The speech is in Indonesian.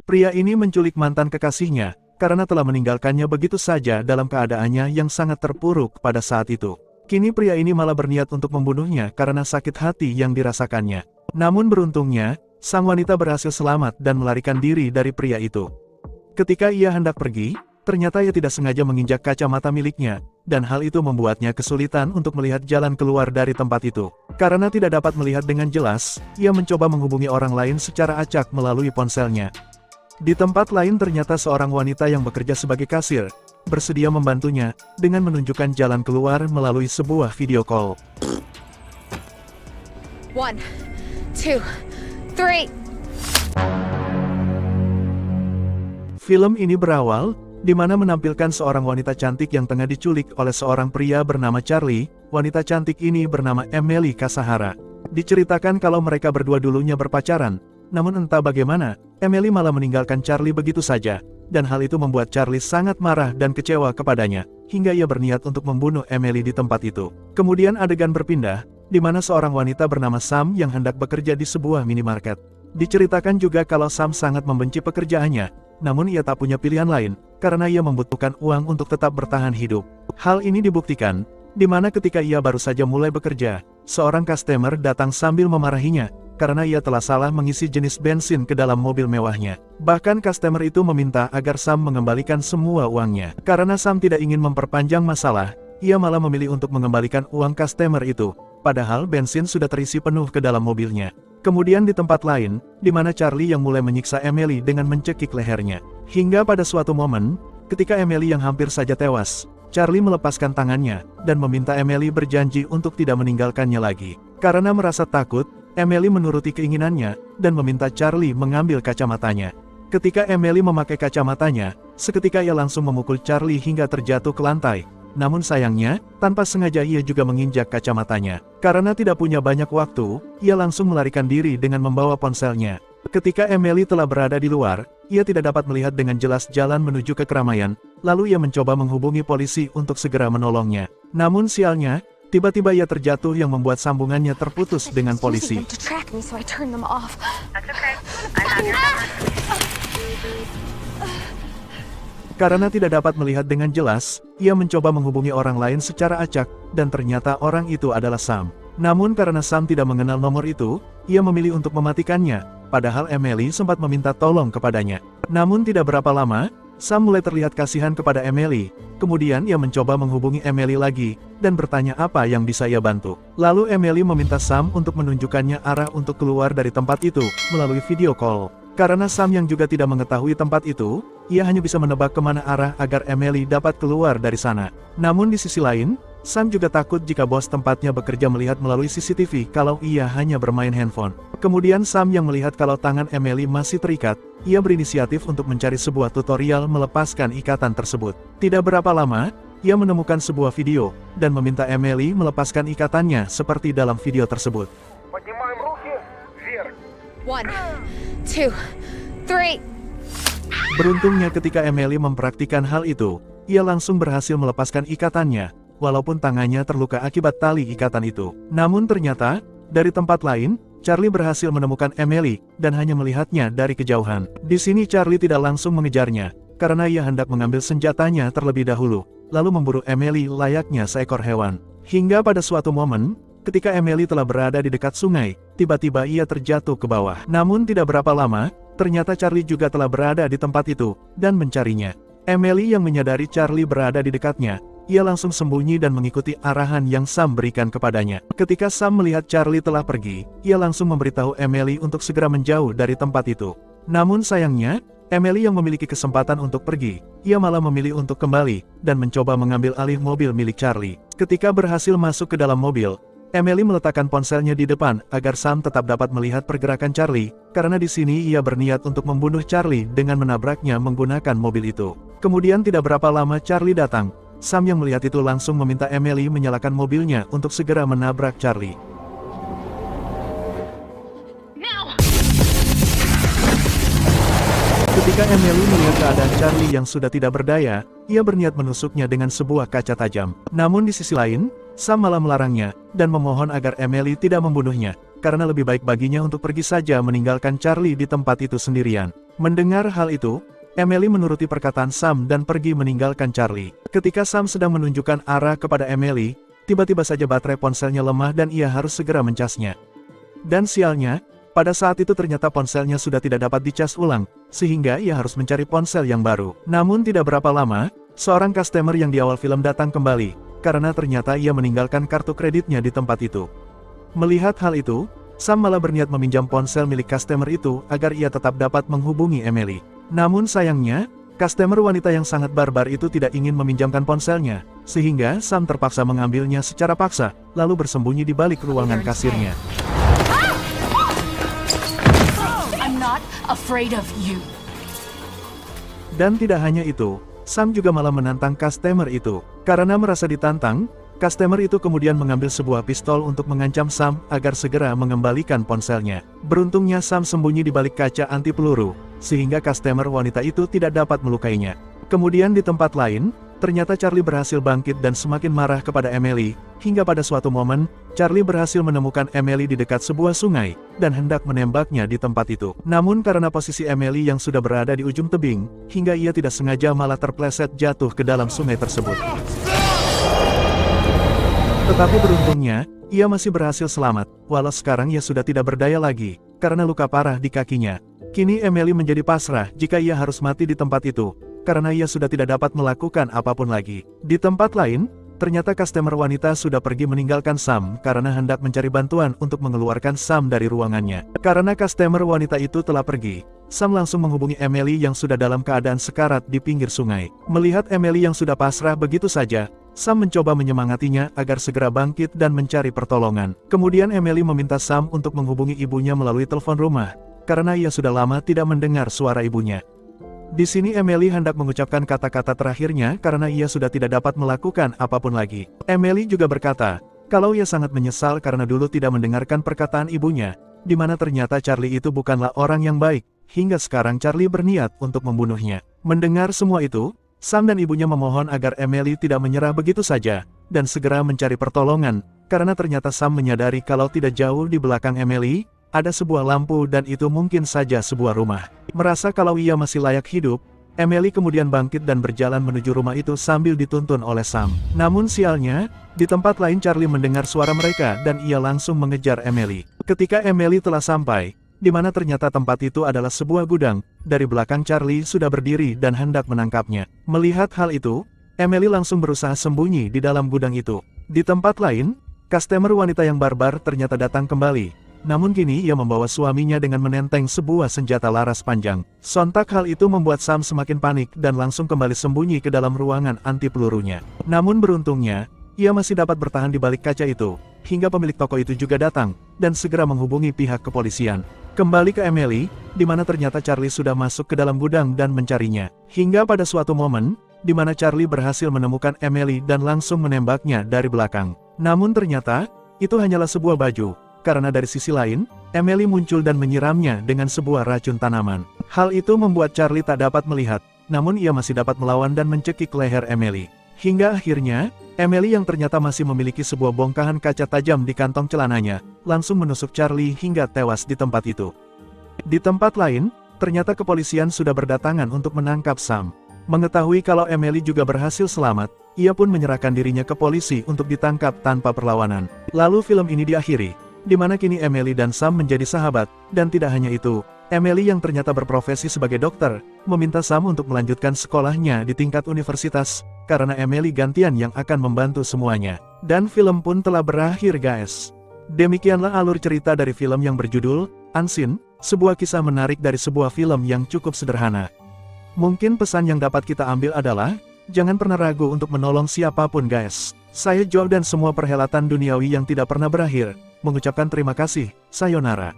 Pria ini menculik mantan kekasihnya, karena telah meninggalkannya begitu saja dalam keadaannya yang sangat terpuruk pada saat itu. Kini pria ini malah berniat untuk membunuhnya karena sakit hati yang dirasakannya. Namun beruntungnya, sang wanita berhasil selamat dan melarikan diri dari pria itu. Ketika ia hendak pergi, ternyata ia tidak sengaja menginjak kacamata miliknya, dan hal itu membuatnya kesulitan untuk melihat jalan keluar dari tempat itu. Karena tidak dapat melihat dengan jelas, ia mencoba menghubungi orang lain secara acak melalui ponselnya. Di tempat lain ternyata seorang wanita yang bekerja sebagai kasir, bersedia membantunya, dengan menunjukkan jalan keluar melalui sebuah video call. 1, 2, 3. Film ini berawal, di mana menampilkan seorang wanita cantik yang tengah diculik oleh seorang pria bernama Charlie. Wanita cantik ini bernama Emily Kasahara. Diceritakan kalau mereka berdua dulunya berpacaran, namun entah bagaimana, Emily malah meninggalkan Charlie begitu saja, dan hal itu membuat Charlie sangat marah dan kecewa kepadanya, hingga ia berniat untuk membunuh Emily di tempat itu. Kemudian adegan berpindah, di mana seorang wanita bernama Sam yang hendak bekerja di sebuah minimarket. Diceritakan juga kalau Sam sangat membenci pekerjaannya, namun ia tak punya pilihan lain, karena ia membutuhkan uang untuk tetap bertahan hidup. Hal ini dibuktikan, di mana ketika ia baru saja mulai bekerja, seorang customer datang sambil memarahinya, karena ia telah salah mengisi jenis bensin ke dalam mobil mewahnya. Bahkan customer itu meminta agar Sam mengembalikan semua uangnya. Karena Sam tidak ingin memperpanjang masalah, ia malah memilih untuk mengembalikan uang customer itu, padahal bensin sudah terisi penuh ke dalam mobilnya. Kemudian di tempat lain, di mana Charlie yang mulai menyiksa Emily dengan mencekik lehernya. Hingga pada suatu momen, ketika Emily yang hampir saja tewas, Charlie melepaskan tangannya, dan meminta Emily berjanji untuk tidak meninggalkannya lagi. Karena merasa takut, Emily menuruti keinginannya, dan meminta Charlie mengambil kacamatanya. Ketika Emily memakai kacamatanya, seketika ia langsung memukul Charlie hingga terjatuh ke lantai. Namun sayangnya, tanpa sengaja ia juga menginjak kacamatanya. Karena tidak punya banyak waktu, ia langsung melarikan diri dengan membawa ponselnya. Ketika Emily telah berada di luar, ia tidak dapat melihat dengan jelas jalan menuju ke keramaian, lalu ia mencoba menghubungi polisi untuk segera menolongnya. Namun sialnya, tiba-tiba ia terjatuh yang membuat sambungannya terputus dengan polisi. Karena tidak dapat melihat dengan jelas, ia mencoba menghubungi orang lain secara acak, dan ternyata orang itu adalah Sam. Namun karena Sam tidak mengenal nomor itu, ia memilih untuk mematikannya, padahal Emily sempat meminta tolong kepadanya. Namun tidak berapa lama, Sam mulai terlihat kasihan kepada Emily. Kemudian ia mencoba menghubungi Emily lagi, dan bertanya apa yang bisa ia bantu. Lalu Emily meminta Sam untuk menunjukkannya arah untuk keluar dari tempat itu, melalui video call. Karena Sam yang juga tidak mengetahui tempat itu, ia hanya bisa menebak kemana arah agar Emily dapat keluar dari sana. Namun di sisi lain, Sam juga takut jika bos tempatnya bekerja melihat melalui CCTV kalau ia hanya bermain handphone. Kemudian Sam yang melihat kalau tangan Emily masih terikat, ia berinisiatif untuk mencari sebuah tutorial melepaskan ikatan tersebut. Tidak berapa lama, ia menemukan sebuah video, dan meminta Emily melepaskan ikatannya seperti dalam video tersebut. 1, 2, 3. Beruntungnya ketika Emily mempraktikkan hal itu, ia langsung berhasil melepaskan ikatannya, walaupun tangannya terluka akibat tali ikatan itu. Namun ternyata, dari tempat lain, Charlie berhasil menemukan Emily, dan hanya melihatnya dari kejauhan. Di sini Charlie tidak langsung mengejarnya, karena ia hendak mengambil senjatanya terlebih dahulu, lalu memburu Emily layaknya seekor hewan. Hingga pada suatu momen, ketika Emily telah berada di dekat sungai, tiba-tiba ia terjatuh ke bawah. Namun tidak berapa lama, ternyata Charlie juga telah berada di tempat itu, dan mencarinya. Emily yang menyadari Charlie berada di dekatnya, ia langsung sembunyi dan mengikuti arahan yang Sam berikan kepadanya. Ketika Sam melihat Charlie telah pergi, ia langsung memberitahu Emily untuk segera menjauh dari tempat itu. Namun sayangnya, Emily yang memiliki kesempatan untuk pergi, ia malah memilih untuk kembali, dan mencoba mengambil alih mobil milik Charlie. Ketika berhasil masuk ke dalam mobil, Emily meletakkan ponselnya di depan agar Sam tetap dapat melihat pergerakan Charlie, karena di sini ia berniat untuk membunuh Charlie dengan menabraknya menggunakan mobil itu. Kemudian tidak berapa lama Charlie datang. Sam yang melihat itu langsung meminta Emily menyalakan mobilnya untuk segera menabrak Charlie. Ketika Emily melihat keadaan Charlie yang sudah tidak berdaya, ia berniat menusuknya dengan sebuah kaca tajam. Namun di sisi lain, Sam malah melarangnya, dan memohon agar Emily tidak membunuhnya, karena lebih baik baginya untuk pergi saja meninggalkan Charlie di tempat itu sendirian. Mendengar hal itu, Emily menuruti perkataan Sam dan pergi meninggalkan Charlie. Ketika Sam sedang menunjukkan arah kepada Emily, tiba-tiba saja baterai ponselnya lemah dan ia harus segera mencasnya. Dan sialnya, pada saat itu ternyata ponselnya sudah tidak dapat dicas ulang, sehingga ia harus mencari ponsel yang baru. Namun tidak berapa lama, seorang customer yang di awal film datang kembali, karena ternyata ia meninggalkan kartu kreditnya di tempat itu. Melihat hal itu, Sam malah berniat meminjam ponsel milik customer itu agar ia tetap dapat menghubungi Emily. Namun sayangnya, customer wanita yang sangat barbar itu tidak ingin meminjamkan ponselnya, sehingga Sam terpaksa mengambilnya secara paksa, lalu bersembunyi di balik ruangan kasirnya. I'm not afraid of you. Dan tidak hanya itu, Sam juga malah menantang customer itu. Karena merasa ditantang, customer itu kemudian mengambil sebuah pistol untuk mengancam Sam agar segera mengembalikan ponselnya. Beruntungnya Sam sembunyi di balik kaca anti peluru, sehingga customer wanita itu tidak dapat melukainya. Kemudian di tempat lain, ternyata Charlie berhasil bangkit dan semakin marah kepada Emily, hingga pada suatu momen, Charlie berhasil menemukan Emily di dekat sebuah sungai, dan hendak menembaknya di tempat itu. Namun karena posisi Emily yang sudah berada di ujung tebing, hingga ia tidak sengaja malah terpleset jatuh ke dalam sungai tersebut. Tetapi beruntungnya, ia masih berhasil selamat, walau sekarang ia sudah tidak berdaya lagi, karena luka parah di kakinya. Kini Emily menjadi pasrah jika ia harus mati di tempat itu, karena ia sudah tidak dapat melakukan apapun lagi. Di tempat lain, ternyata customer wanita sudah pergi meninggalkan Sam karena hendak mencari bantuan untuk mengeluarkan Sam dari ruangannya. Karena customer wanita itu telah pergi, Sam langsung menghubungi Emily yang sudah dalam keadaan sekarat di pinggir sungai. Melihat Emily yang sudah pasrah begitu saja, Sam mencoba menyemangatinya agar segera bangkit dan mencari pertolongan. Kemudian Emily meminta Sam untuk menghubungi ibunya melalui telepon rumah, karena ia sudah lama tidak mendengar suara ibunya. Di sini Emily hendak mengucapkan kata-kata terakhirnya karena ia sudah tidak dapat melakukan apapun lagi. Emily juga berkata, kalau ia sangat menyesal karena dulu tidak mendengarkan perkataan ibunya, di mana ternyata Charlie itu bukanlah orang yang baik, hingga sekarang Charlie berniat untuk membunuhnya. Mendengar semua itu, Sam dan ibunya memohon agar Emily tidak menyerah begitu saja, dan segera mencari pertolongan, karena ternyata Sam menyadari kalau tidak jauh di belakang Emily, ada sebuah lampu dan itu mungkin saja sebuah rumah. Merasa kalau ia masih layak hidup, Emily kemudian bangkit dan berjalan menuju rumah itu sambil dituntun oleh Sam. Namun sialnya, di tempat lain Charlie mendengar suara mereka dan ia langsung mengejar Emily. Ketika Emily telah sampai, di mana ternyata tempat itu adalah sebuah gudang, dari belakang Charlie sudah berdiri dan hendak menangkapnya. Melihat hal itu, Emily langsung berusaha sembunyi di dalam gudang itu. Di tempat lain, customer wanita yang barbar ternyata datang kembali. Namun kini ia membawa suaminya dengan menenteng sebuah senjata laras panjang. Sontak hal itu membuat Sam semakin panik dan langsung kembali sembunyi ke dalam ruangan anti pelurunya. Namun beruntungnya, ia masih dapat bertahan di balik kaca itu, hingga pemilik toko itu juga datang, dan segera menghubungi pihak kepolisian. Kembali ke Emily, di mana ternyata Charlie sudah masuk ke dalam gudang dan mencarinya. Hingga pada suatu momen, di mana Charlie berhasil menemukan Emily dan langsung menembaknya dari belakang. Namun ternyata, itu hanyalah sebuah baju, karena dari sisi lain, Emily muncul dan menyiramnya dengan sebuah racun tanaman. Hal itu membuat Charlie tak dapat melihat, namun ia masih dapat melawan dan mencekik leher Emily. Hingga akhirnya, Emily yang ternyata masih memiliki sebuah bongkahan kaca tajam di kantong celananya, langsung menusuk Charlie hingga tewas di tempat itu. Di tempat lain, ternyata kepolisian sudah berdatangan untuk menangkap Sam. Mengetahui kalau Emily juga berhasil selamat, ia pun menyerahkan dirinya ke polisi untuk ditangkap tanpa perlawanan. Lalu film ini diakhiri, di mana kini Emily dan Sam menjadi sahabat, dan tidak hanya itu, Emily yang ternyata berprofesi sebagai dokter, meminta Sam untuk melanjutkan sekolahnya di tingkat universitas, karena Emily gantian yang akan membantu semuanya. Dan film pun telah berakhir guys. Demikianlah alur cerita dari film yang berjudul Unseen, sebuah kisah menarik dari sebuah film yang cukup sederhana. Mungkin pesan yang dapat kita ambil adalah, jangan pernah ragu untuk menolong siapapun guys. Saya Joe dan semua perhelatan duniawi yang tidak pernah berakhir, mengucapkan terima kasih, sayonara.